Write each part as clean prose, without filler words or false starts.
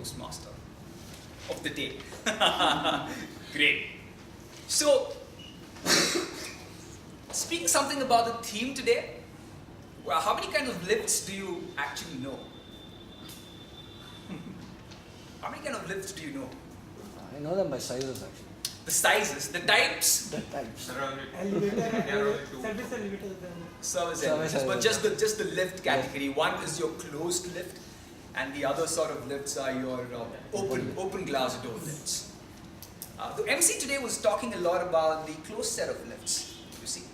Toastmaster of the day. Great. So, speaking something about the theme today, well, how many kinds of lifts do you actually know? How many kind of lifts do you know? I know them by sizes actually. The sizes, the types? The types. Elevator, service elevator. Service elevators, but just the lift category. One is your closed lift, and the other sort of lifts are your open glass door lifts. The MC today was talking a lot about the closed set of lifts, you see.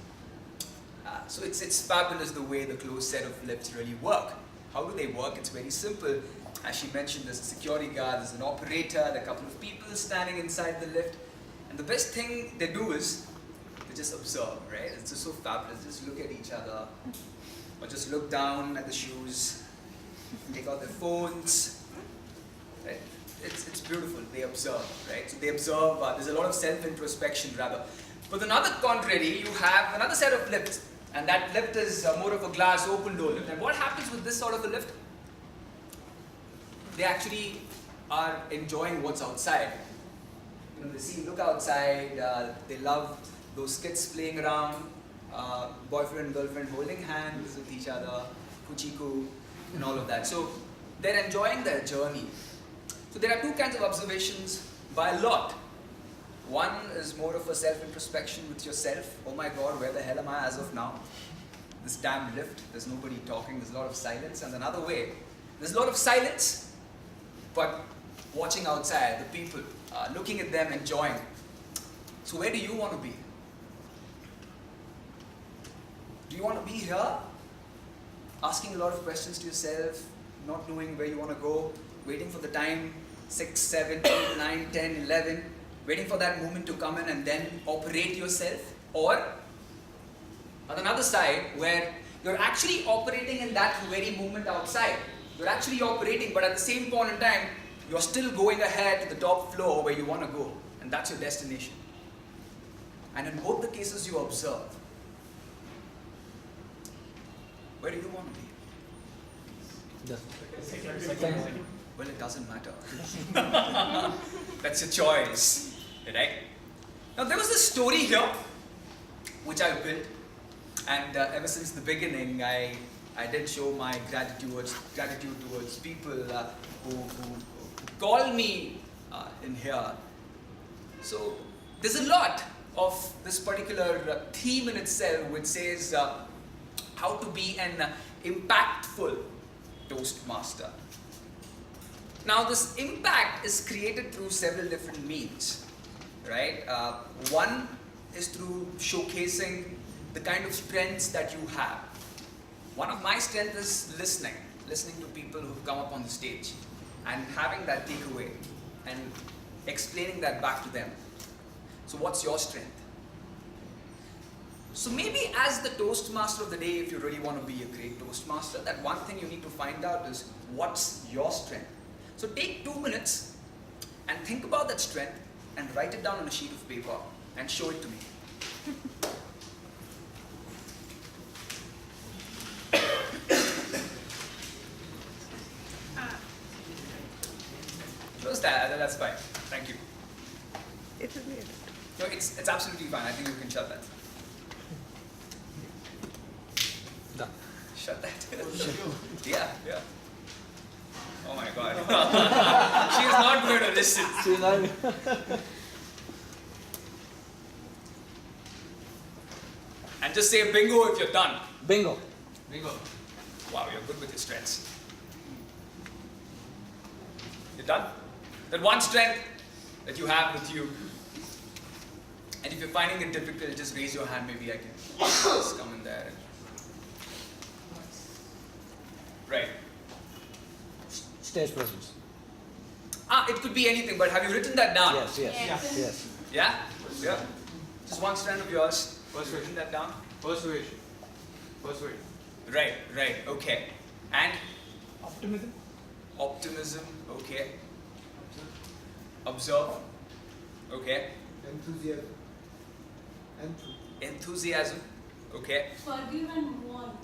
So it's fabulous the way the closed set of lifts really work. How do they work? It's very simple. As she mentioned, there's a security guard, there's an operator, there are a couple of people standing inside the lift. And the best thing they do is they just observe, right? It's just so fabulous. Just look at each other, or just look down at the shoes, take out their phones. Right? It's beautiful. They observe, right? So they observe. There's a lot of self-introspection, rather. But on the contrary, you have another set of lifts, and that lift is more of a glass open door lift. And what happens with this sort of a lift? They actually are enjoying what's outside. You know, they see, look outside, they love those kids playing around, boyfriend and girlfriend holding hands with each other, kuchiku, and all of that. So they're enjoying their journey. So there are two kinds of observations by a lot. One is more of a self-introspection with yourself. Oh my God, where the hell am I as of now? This damn lift, there's nobody talking, there's a lot of silence. And another way, there's a lot of silence, but watching outside, the people, looking at them, enjoying. So where do you want to be? Do you want to be here? Asking a lot of questions to yourself, not knowing where you want to go, waiting for the time, 6, 7, 8, 9, 10, 11, waiting for that moment to come in and then operate yourself? Or on another side, where you're actually operating in that very moment outside. You're actually operating, but at the same point in time, you're still going ahead to the top floor where you want to go, and that's your destination. And in both the cases, you observe. Where do you want to be? Well, it doesn't matter. That's your choice, right? Now, there was this story here, which I built, and ever since the beginning, I did show my gratitude towards people who call me in here. So there's a lot of this particular theme in itself, which says how to be an impactful Toastmaster. Now this impact is created through several different means, right? One is through showcasing the kind of strengths that you have. One of my strengths is listening to people who've come up on the stage and having that takeaway and explaining that back to them. So what's your strength? So maybe as the Toastmaster of the day, if you really want to be a great Toastmaster, that one thing you need to find out is what's your strength. So take 2 minutes and think about that strength and write it down on a sheet of paper and show it to me. Close that, that's fine. Thank you. No, it's absolutely fine. I think you can shut that. Done. Shut that. Yeah. Oh my God. She is not going to listen. She's not. And just say bingo if you're done. Bingo. Wow, you're good with your strengths. You're done? That one strength that you have with you. And if you're finding it difficult, just raise your hand. Maybe I can just come in there. Right. Stage presence. It could be anything, but have you written that down? Yes. Yeah? Yeah. Just one strand of yours. Written that down? Persuasion. Right, okay. And? Optimism. Okay. Observe. Okay. Enthusiasm. Okay. Forgive and move on.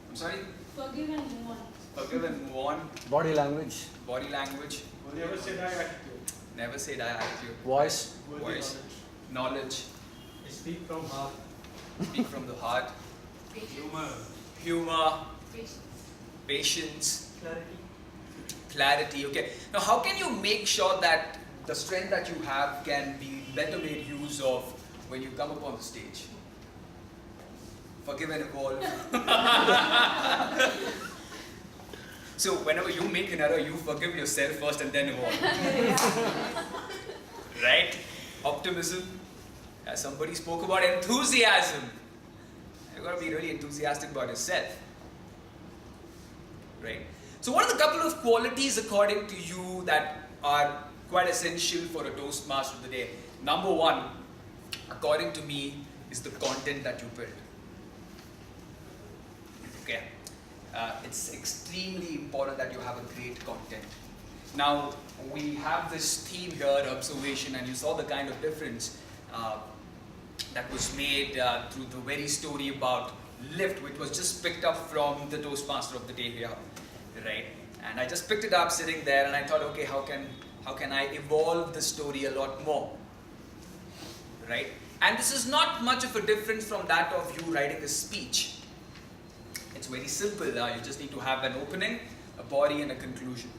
I'm sorry? Forgive and move on. Forgive and move on. Body language. Body language. Never say die attitude. Never say die attitude. Voice. Voice. Knowledge. Speak from heart. Speak from the heart. Humor. Humor. Patience. Clarity. Clarity. Okay. Now, how can you make sure that the strength that you have can be better made use of when you come upon the stage? Forgive and evolve. So, whenever you make an error, you forgive yourself first and then evolve. Right? Optimism. As somebody spoke about enthusiasm. You've got to be really enthusiastic about yourself. Right? So, what are the couple of qualities according to you that are quite essential for a Toastmaster of the day? Number one, according to me, is the content that you build. Okay. It's extremely important that you have a great content. Now, we have this theme here, observation, and you saw the kind of difference that was made through the very story about lift, which was just picked up from the Toastmaster of the day here, right? And I just picked it up sitting there, and I thought, okay, how can I evolve the story a lot more, right? And this is not much of a difference from that of you writing a speech. It's very simple. You just need to have an opening, a body, and a conclusion.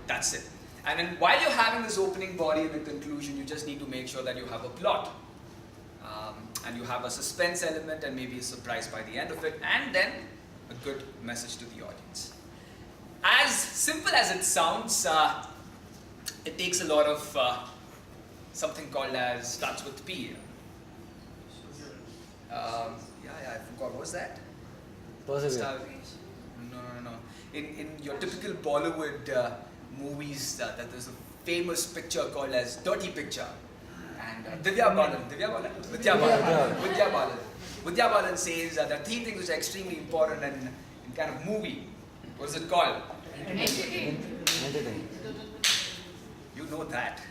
That's it. And then while you're having this opening, body, and a conclusion, you just need to make sure that you have a plot. And you have a suspense element and maybe a surprise by the end of it, and then a good message to the audience. As simple as it sounds, it takes a lot of something called as starts with P. I forgot. What was that? Perseverance. No. In your typical Bollywood movies, that there's a famous picture called as Dirty Picture. And Vidya Balan says there are three things which are extremely important in kind of movie. What is it called? Entertaining. You know that.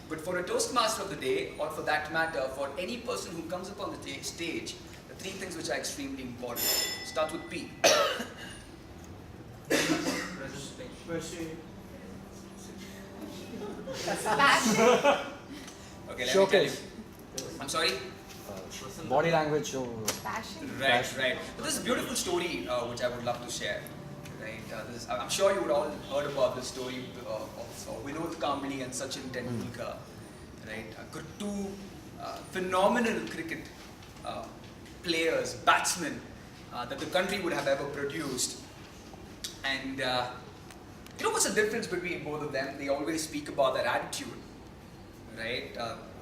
But for a Toastmaster of the day, or for that matter, for any person who comes up on the stage, the three things which are extremely important. Start with P. Persuade. Okay, let Showcase. me tell you. I'm sorry? Body language. Show. Right. But this is a beautiful story which I would love to share. Right? I'm sure you would all heard about this story of Vinod Kambli and Sachin Tendulkar. Right? Two phenomenal cricket players, batsmen that the country would have ever produced. And you know what's the difference between both of them? They always speak about their attitude, right?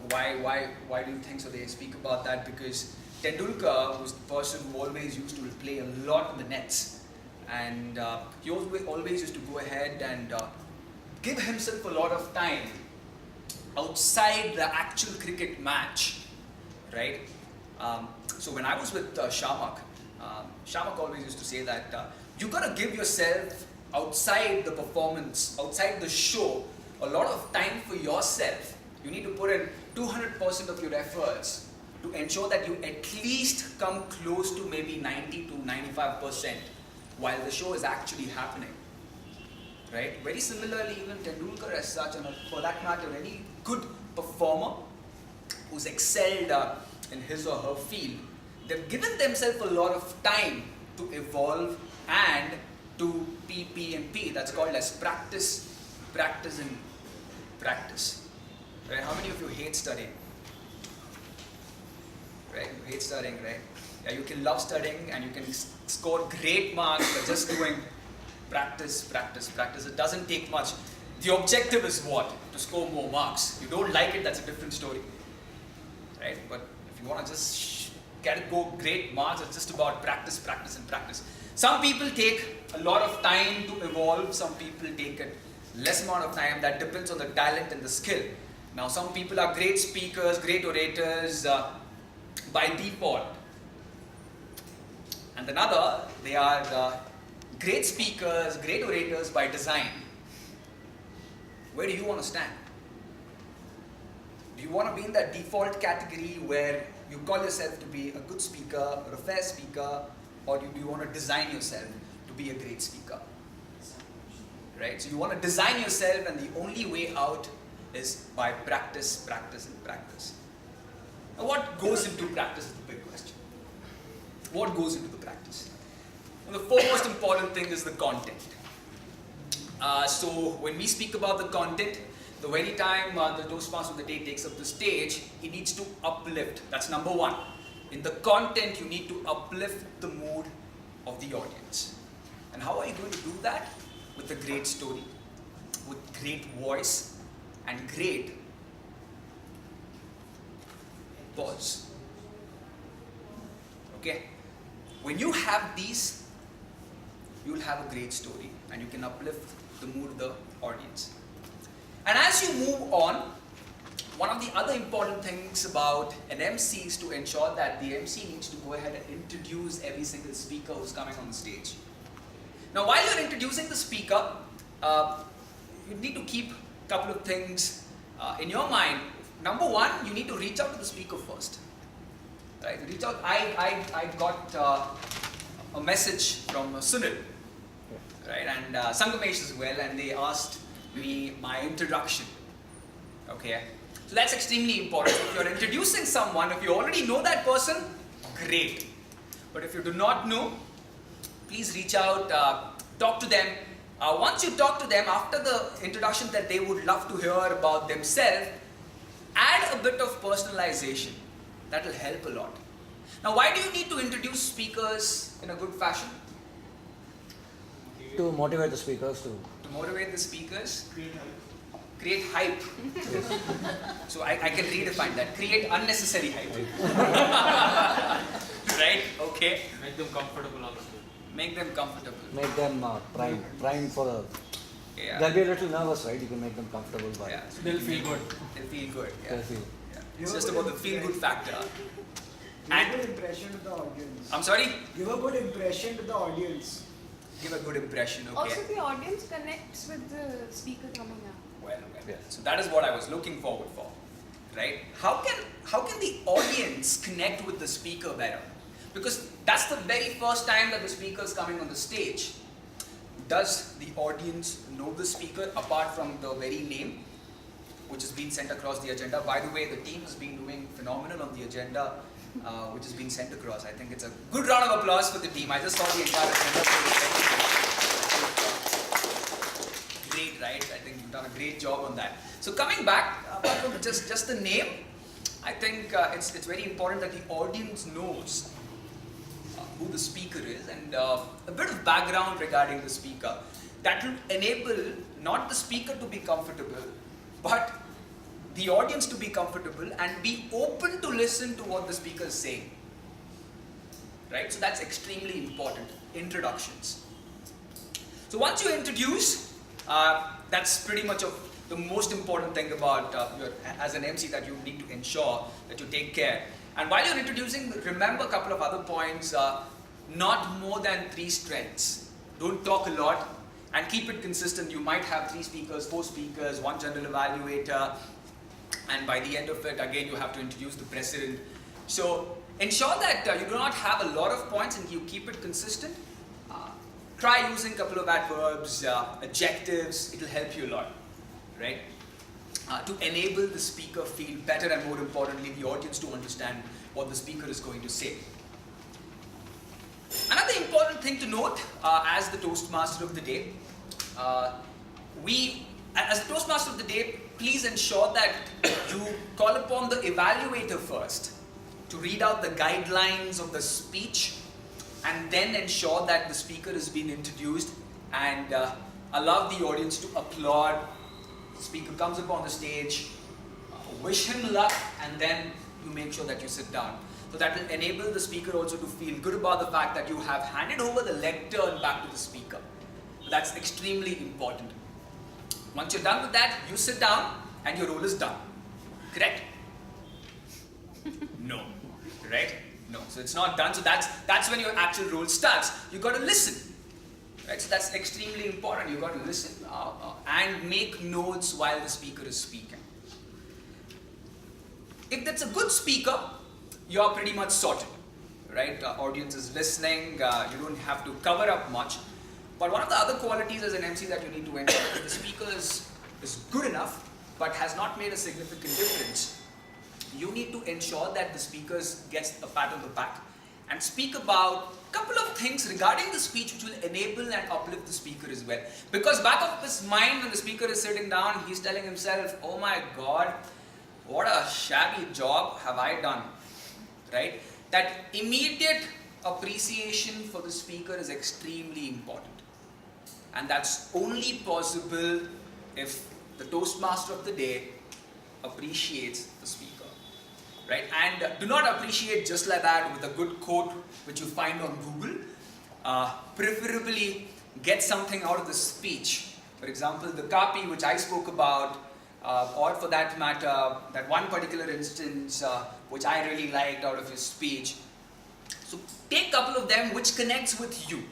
Why do you think so? They speak about that because Tendulkar was the person who always used to play a lot in the nets, and he always used to go ahead and give himself a lot of time outside the actual cricket match, right? So when I was with Shamak always used to say that you gotta give yourself outside the performance, outside the show, a lot of time for yourself. You need to put in 200% of your efforts to ensure that you at least come close to maybe 90 to 95% while the show is actually happening. Right? Very similarly, even Tendulkar as such, and for that matter, any good performer who's excelled in his or her field, they've given themselves a lot of time to evolve and to P. That's called as practice, and practice. Right? How many of you hate studying? Right? You hate studying, right? Yeah, you can love studying and you can score great marks by just doing practice. It doesn't take much. The objective is what? To score more marks. You don't like it, that's a different story. Right? But if you want to just go great marks, it's just about practice. Some people take a lot of time to evolve, some people take a less amount of time. That depends on the talent and the skill. Now, some people are great speakers, great orators by default. And another, they are great speakers, great orators by design. Where do you want to stand? Do you want to be in that default category where you call yourself to be a good speaker or a fair speaker, or do you want to design yourself to be a great speaker? Right? So you want to design yourself, and the only way out is by practice, practice, and practice. Now, what goes into practice is the big question. What goes into the practice? And the foremost important thing is the content. So when we speak about the content, the very time the Toastmaster of the day takes up the stage, he needs to uplift. That's number one. In the content, you need to uplift the mood of the audience. And how are you going to do that? With a great story, with great voice, and great pause. Okay? When you have these, you will have a great story, and you can uplift the mood of the audience. And as you move on, one of the other important things about an MC is to ensure that the MC needs to go ahead and introduce every single speaker who's coming on the stage. Now, while you're introducing the speaker, you need to keep a couple of things in your mind. Number one, you need to reach out to the speaker first. Right? Reach out. I got a message from Sunil, right, and Sangamesh as well, and they asked me my introduction. Okay, so that's extremely important. If you're introducing someone, if you already know that person, great. But if you do not know, please reach out, talk to them. Once you talk to them, after the introduction that they would love to hear about themselves, add a bit of personalization. That will help a lot. Now, why do you need to introduce speakers in a good fashion? To motivate the speakers to. To motivate the speakers? Create hype. Yes. So I can redefine that. Create unnecessary hype. Right? Okay. Make them comfortable on the stage. Make them comfortable. Make them prime for the. Yeah. They'll be a little nervous, right? You can make them comfortable by. Yeah. They'll feel good. They'll feel good. Yeah. They'll feel. Yeah. It's just about the feel good factor. Give a good impression to the audience. I'm sorry? Give a good impression to the audience. Give a good impression, okay? Also, the audience connects with the speaker coming up. Well. Yes. So that is what I was looking forward for, right? How can the audience connect with the speaker better? Because that's the very first time that the speaker is coming on the stage. Does the audience know the speaker apart from the very name, which has been sent across the agenda? By the way, the team has been doing phenomenal on the agenda, which has been sent across. I think it's a good round of applause for the team. I just saw the entire agenda. Great, right? I think you've done a great job on that. So coming back, apart from just the name, I think it's very important that the audience knows who the speaker is, and a bit of background regarding the speaker. That will enable not the speaker to be comfortable, but the audience to be comfortable and be open to listen to what the speaker is saying. Right? So that's extremely important. Introductions. So once you introduce, that's pretty much the most important thing about as an MC that you need to ensure that you take care. And while you're introducing, remember a couple of other points. Not more than 3 strengths. Don't talk a lot and keep it consistent. You might have 3 speakers, 4 speakers, 1 general evaluator, and by the end of it, again, you have to introduce the president. So ensure that you do not have a lot of points and you keep it consistent. Try using a couple of adverbs, adjectives. It will help you a lot, right? To enable the speaker feel better, and more importantly, the audience to understand what the speaker is going to say. Another important thing to note, as the Toastmaster of the day, as the Toastmaster of the day, please ensure that you call upon the evaluator first to read out the guidelines of the speech, and then ensure that the speaker has been introduced, and allow the audience to applaud. The speaker comes up on the stage, wish him luck, and then you make sure that you sit down. So that will enable the speaker also to feel good about the fact that you have handed over the lectern back to the speaker. That's extremely important. Once you're done with that, you sit down and your role is done. Correct? No. Right? No. So it's not done. So that's when your actual role starts. You got to listen. Right? So that's extremely important. You got to listen and make notes while the speaker is speaking. If that's a good speaker, you're pretty much sorted, right? Audience is listening, you don't have to cover up much. But one of the other qualities as an MC that you need to ensure is the speaker is good enough but has not made a significant difference. You need to ensure that the speaker gets a pat on the back and speak about a couple of things regarding the speech which will enable and uplift the speaker as well. Because back of his mind when the speaker is sitting down, he's telling himself, oh my God, what a shabby job have I done, right? That immediate appreciation for the speaker is extremely important. And that's only possible if the Toastmaster of the day appreciates the speaker, right? And do not appreciate just like that with a good quote which you find on Google. Preferably get something out of the speech. For example, the copy which I spoke about, or for that matter, that one particular instance which I really liked out of his speech. So take a couple of them which connects with you,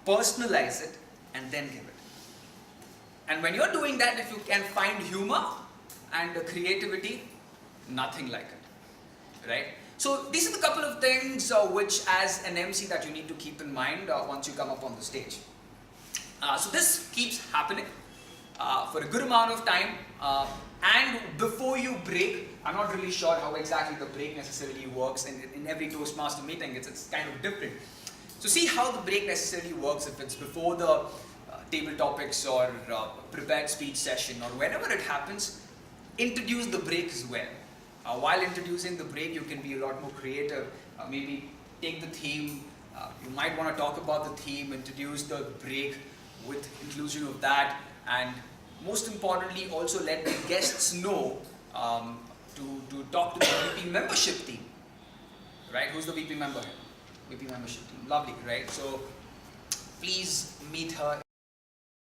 personalize it, and then give it. And when you're doing that, if you can find humor and creativity, nothing like it, right? So these are the couple of things which as an MC that you need to keep in mind once you come up on the stage. So this keeps happening for a good amount of time, and before you break, I'm not really sure how exactly the break necessarily works in every Toastmaster meeting, it's kind of different. So see how the break necessarily works if it's before the table topics or prepared speech session or whenever it happens, introduce the break as well. While introducing the break, you can be a lot more creative. Maybe take the theme, you might want to talk about the theme, introduce the break with inclusion of that, and most importantly also let the guests know to talk to the VP membership team, right? Who's the VP member here? VP membership team, lovely, right? So please meet her.